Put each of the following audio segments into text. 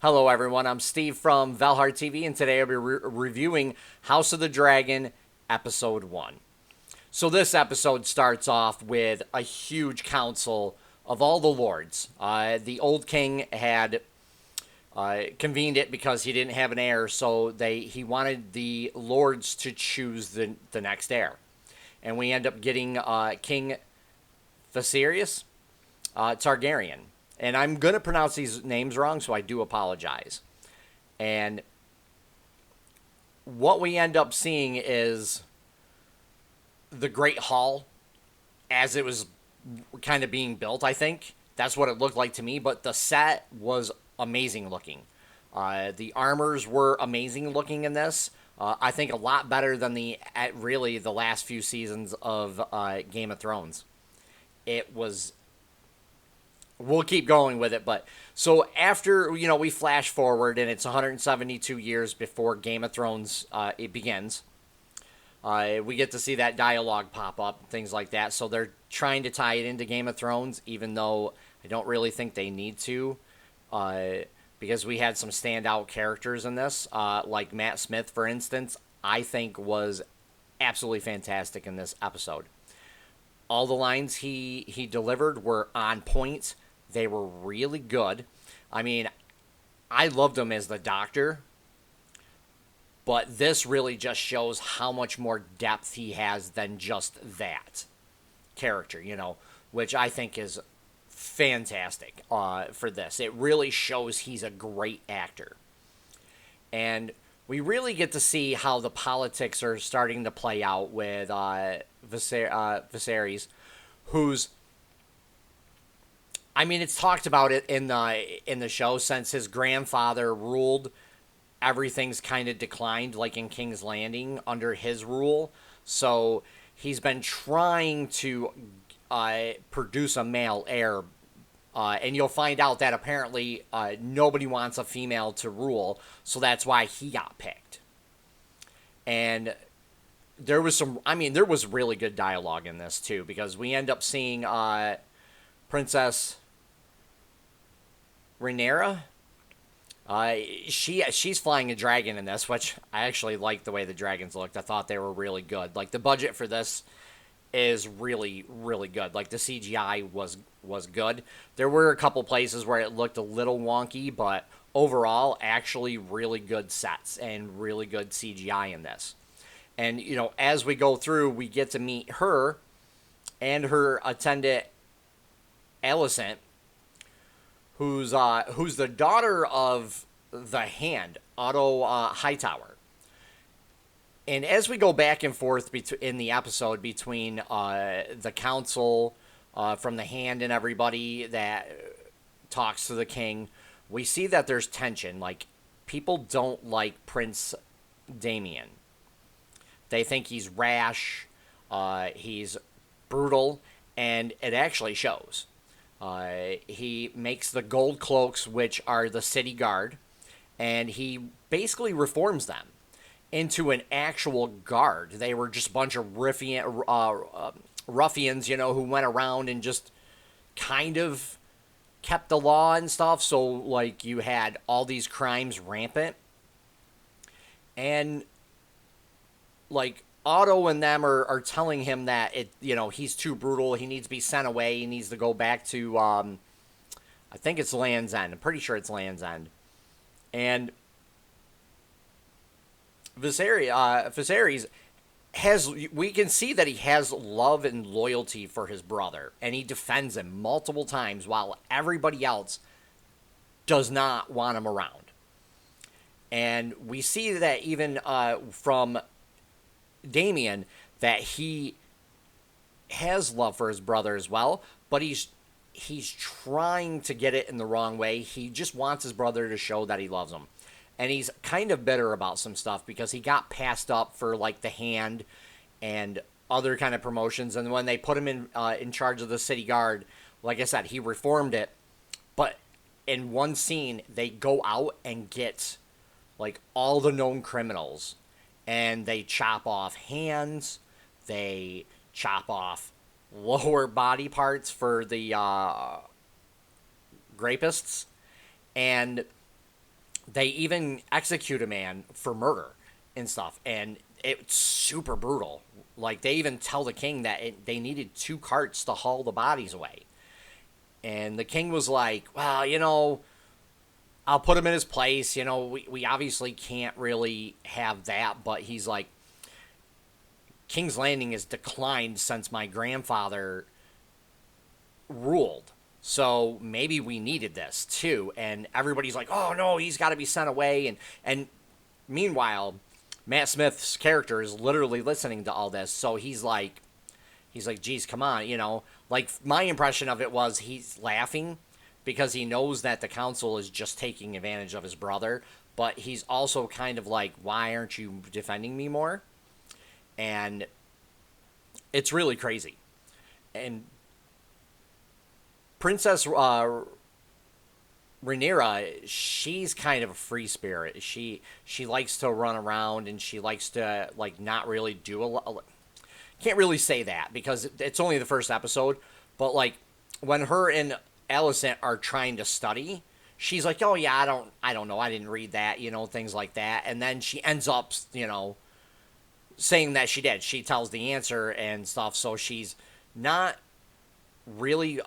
Hello, everyone. I'm Steve from Valhartv, and today I'll be reviewing House of the Dragon, Episode 1. So, this episode starts off with a huge council of all the lords. The old king had convened it because he didn't have an heir, so he wanted the lords to choose the next heir. And we end up getting King Viserys Targaryen. And I'm going to pronounce these names wrong, so I do apologize. And what we end up seeing is the Great Hall as it was kind of being built, I think. That's what it looked like to me, but the set was amazing looking. The armors were amazing looking in this. I think a lot better than the last few seasons of Game of Thrones. It was. We'll keep going with it, but so after we flash forward and it's 172 years before Game of Thrones it begins. We get to see that dialogue pop up, things like that. So they're trying to tie it into Game of Thrones, even though I don't really think they need to, because we had some standout characters in this, like Matt Smith, for instance. I think was absolutely fantastic in this episode. All the lines he delivered were on point. They were really good. I mean, I loved him as the Doctor, but this really just shows how much more depth he has than just that character, which I think is fantastic for this. It really shows he's a great actor. And we really get to see how the politics are starting to play out with Viserys, who's it's talked about it in the show since his grandfather ruled. Everything's kind of declined, like in King's Landing, under his rule. So he's been trying to produce a male heir, and you'll find out that apparently nobody wants a female to rule, so that's why he got picked. And there was there was really good dialogue in this too, because we end up seeing Princess Rhaenyra. She's flying a dragon in this, which I actually liked the way the dragons looked. I thought they were really good. Like, the budget for this is really, really good. Like, the CGI was good. There were a couple places where it looked a little wonky, but overall, actually really good sets and really good CGI in this. And, as we go through, we get to meet her and her attendant, Alicent, who's the daughter of the Hand, Otto Hightower. And as we go back and forth in the episode between the council from the Hand and everybody that talks to the king, we see that there's tension. Like, people don't like Prince Daemon. They think he's rash, he's brutal, and it actually shows. He makes the gold cloaks, which are the city guard, and he basically reforms them into an actual guard. They were just a bunch of ruffians, who went around and just kind of kept the law and stuff. So, like, you had all these crimes rampant. And, like, Otto and them are telling him that he's too brutal. He needs to be sent away. He needs to go back to I think it's Land's End. I'm pretty sure it's Land's End. And Viserys we can see that he has love and loyalty for his brother, and he defends him multiple times while everybody else does not want him around. And we see that even from Daemon, that he has love for his brother as well, but he's trying to get it in the wrong way. He just wants his brother to show that he loves him. And he's kind of bitter about some stuff because he got passed up for, like, the Hand and other kind of promotions. And when they put him in charge of the city guard, like I said, he reformed it. But in one scene, they go out and get, like, all the known criminals. And they chop off hands, they chop off lower body parts for the rapists, and they even execute a man for murder and stuff, and it's super brutal. Like, they even tell the king that they needed 2 carts to haul the bodies away. And the king was like, well, I'll put him in his place. We obviously can't really have that. But he's like, King's Landing has declined since my grandfather ruled. So maybe we needed this too. And everybody's like, oh no, he's got to be sent away. And meanwhile, Matt Smith's character is literally listening to all this. So he's like, geez, come on. Like, my impression of it was he's laughing because he knows that the council is just taking advantage of his brother. But he's also kind of like, why aren't you defending me more? And it's really crazy. And Princess Rhaenyra, she's kind of a free spirit. She likes to run around, and she likes to, like, not really do a lot. Can't really say that because it's only the first episode. But, like, when her and Alicent are trying to study, she's like, oh yeah, I don't know, I didn't read that, things like that. And then she ends up, saying that she did. She tells the answer and stuff. So she's not really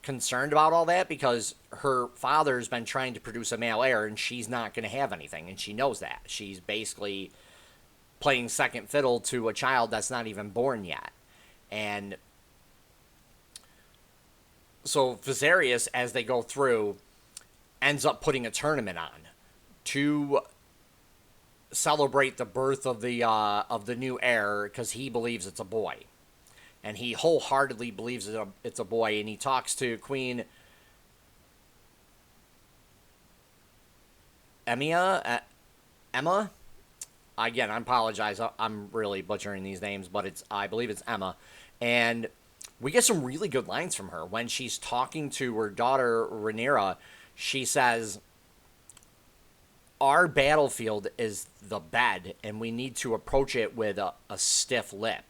concerned about all that because her father's been trying to produce a male heir, and she's not going to have anything, and she knows that. She's basically playing second fiddle to a child that's not even born yet. And so Viserys, as they go through, ends up putting a tournament on to celebrate the birth of the new heir, because he believes it's a boy, and he wholeheartedly believes it's a boy. And he talks to Queen Emma. Again, I apologize. I'm really butchering these names, but I believe it's Emma. And we get some really good lines from her when she's talking to her daughter Rhaenyra. She says, our battlefield is the bed, and we need to approach it with a stiff lip.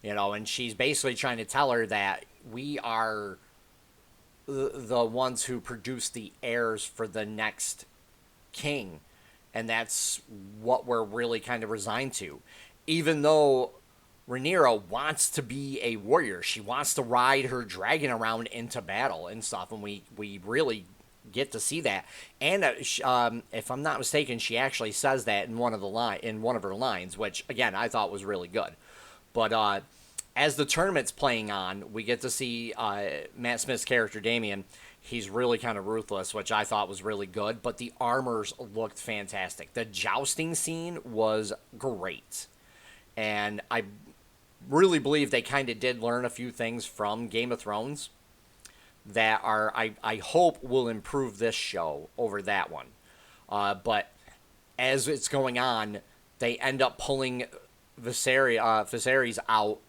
And she's basically trying to tell her that we are the ones who produce the heirs for the next king, and that's what we're really kind of resigned to. Even though Rhaenyra wants to be a warrior, she wants to ride her dragon around into battle and stuff, and we really get to see that. And if I'm not mistaken, she actually says that in one of her lines, which again I thought was really good. But as the tournament's playing on, we get to see Matt Smith's character Daemon. He's really kind of ruthless, which I thought was really good. But the armors looked fantastic. The jousting scene was great, and I really believe they kind of did learn a few things from Game of Thrones that I hope will improve this show over that one. But as it's going on, they end up pulling Viserys out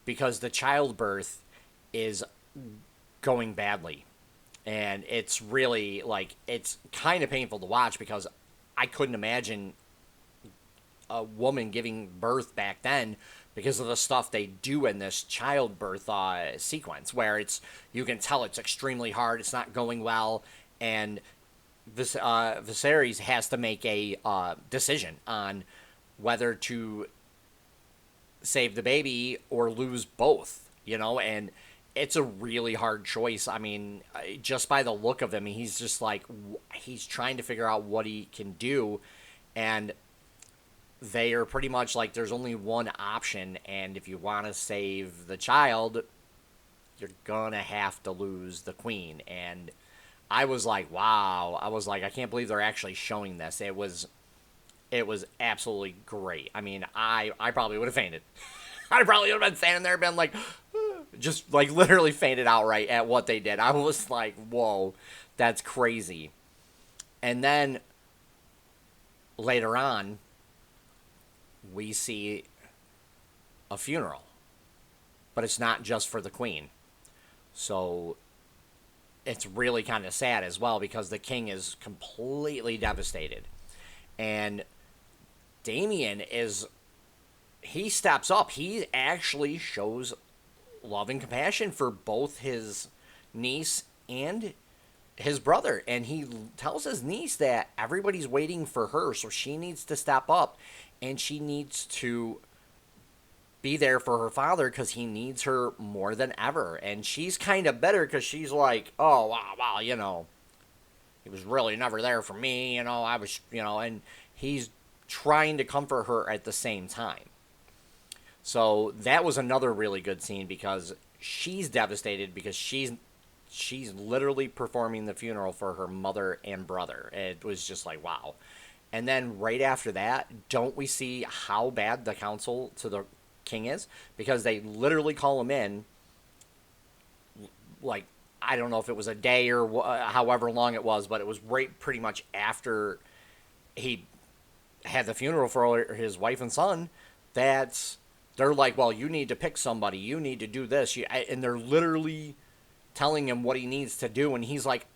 because the childbirth is going badly. And it's really, like, it's kind of painful to watch because I couldn't imagine a woman giving birth back then because of the stuff they do in this childbirth sequence, where you can tell it's extremely hard, it's not going well, and Viserys has to make a decision on whether to save the baby or lose both, and it's a really hard choice. I mean, just by the look of him, he's just like, he's trying to figure out what he can do, and they are pretty much like, there's only one option, and if you want to save the child, you're gonna have to lose the queen. And I was like, wow. I was like, I can't believe they're actually showing this. It was absolutely great. I mean, I probably would have fainted. I probably would have been standing there, been like, just like literally fainted outright at what they did. I was like, whoa, that's crazy. And then later on, we see a funeral, but it's not just for the queen. So it's really kind of sad as well because the king is completely devastated. And Daemon he steps up. He actually shows love and compassion for both his niece and his brother, and he tells his niece that everybody's waiting for her, so she needs to step up, and she needs to be there for her father because he needs her more than ever. And she's kind of bitter because she's like, oh, wow, he was really never there for me, I was, and he's trying to comfort her at the same time. So that was another really good scene because she's devastated because she's literally performing the funeral for her mother and brother. It was just like, wow. And then right after that, don't we see how bad the counsel to the king is? Because they literally call him in, like, I don't know if it was a day or however long it was, but it was right pretty much after he had the funeral for his wife and son that they're like, well, you need to pick somebody. You need to do this. And they're literally telling him what he needs to do. And he's like,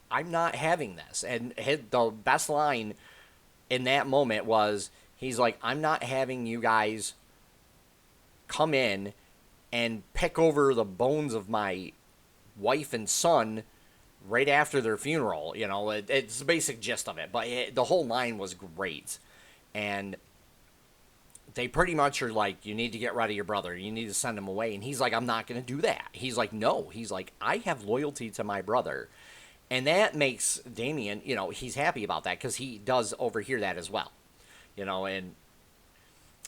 I'm not having this. And the best line in that moment was, he's like, I'm not having you guys come in and pick over the bones of my wife and son right after their funeral. It's the basic gist of it. But the whole line was great. And they pretty much are like, you need to get rid of your brother. You need to send him away. And he's like, I'm not going to do that. He's like, no. He's like, I have loyalty to my brother. And that makes Daemon, he's happy about that because he does overhear that as well. And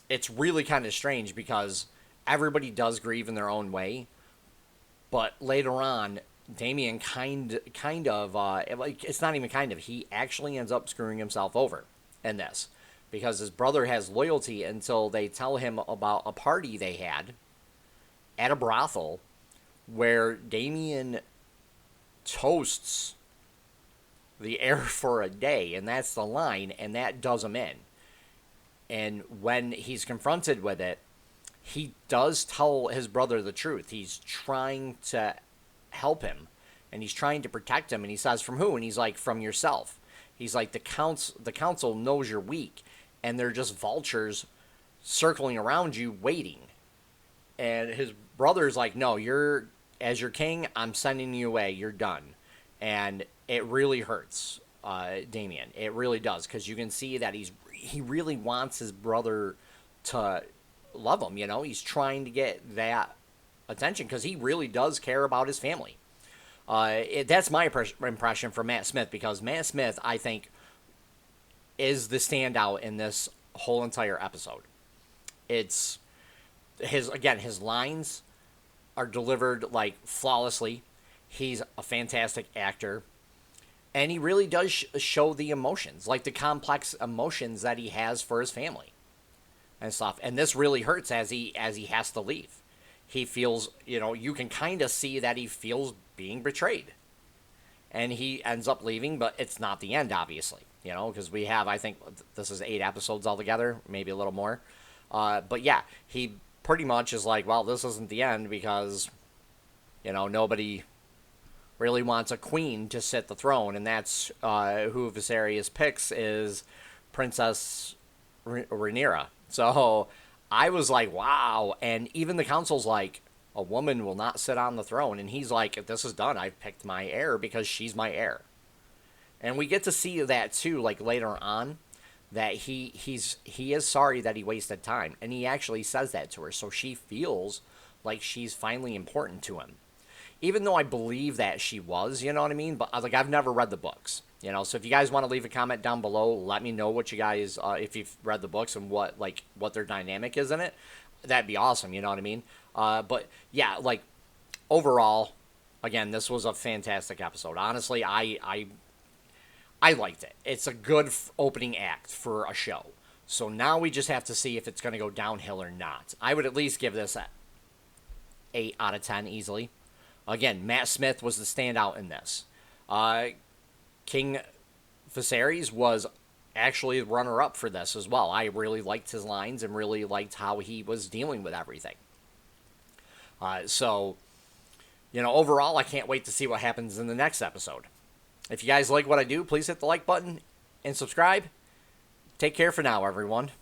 it's really kind of strange because everybody does grieve in their own way. But later on, Daemon kind of, it's not even kind of, he actually ends up screwing himself over in this. Because his brother has loyalty until they tell him about a party they had at a brothel where Daemon toasts the heir for a day, and that's the line, and that does him in. And when he's confronted with it, he does tell his brother the truth. He's trying to help him, and he's trying to protect him, and he says, from who? And he's like, from yourself. He's like, the council knows you're weak, and they're just vultures circling around you waiting. And his brother's like, no, as your king, I'm sending you away. You're done. And it really hurts Daemon. It really does, because you can see that he really wants his brother to love him. He's trying to get that attention because he really does care about his family. That's my impression from Matt Smith, because Matt Smith, I think, is the standout in this whole entire episode. It's his lines are delivered like flawlessly. He's a fantastic actor, and he really does show the emotions, like the complex emotions that he has for his family and stuff. And this really hurts as he has to leave. He feels, you can kind of see that he feels being betrayed, and he ends up leaving, but it's not the end, obviously. Because we have, I think, this is 8 episodes altogether, maybe a little more. But yeah, he pretty much is like, well, this isn't the end because, nobody really wants a queen to sit the throne. And that's who Viserys picks is Princess Rhaenyra. So I was like, wow. And even the council's like, a woman will not sit on the throne. And he's like, this is done. I've picked my heir because she's my heir. And we get to see that too, like later on, that he is sorry that he wasted time, and he actually says that to her, so she feels like she's finally important to him, even though I believe that she was, you know what I mean? But I've never read the books, So if you guys want to leave a comment down below, let me know what you guys, if you've read the books and what their dynamic is in it, that'd be awesome, you know what I mean? But yeah, overall, again, this was a fantastic episode. Honestly, I liked it. It's a good opening act for a show. So now we just have to see if it's going to go downhill or not. I would at least give this a 8 out of 10 easily. Again, Matt Smith was the standout in this. King Viserys was actually the runner-up for this as well. I really liked his lines and really liked how he was dealing with everything. So, overall, I can't wait to see what happens in the next episode. If you guys like what I do, please hit the like button and subscribe. Take care for now, everyone.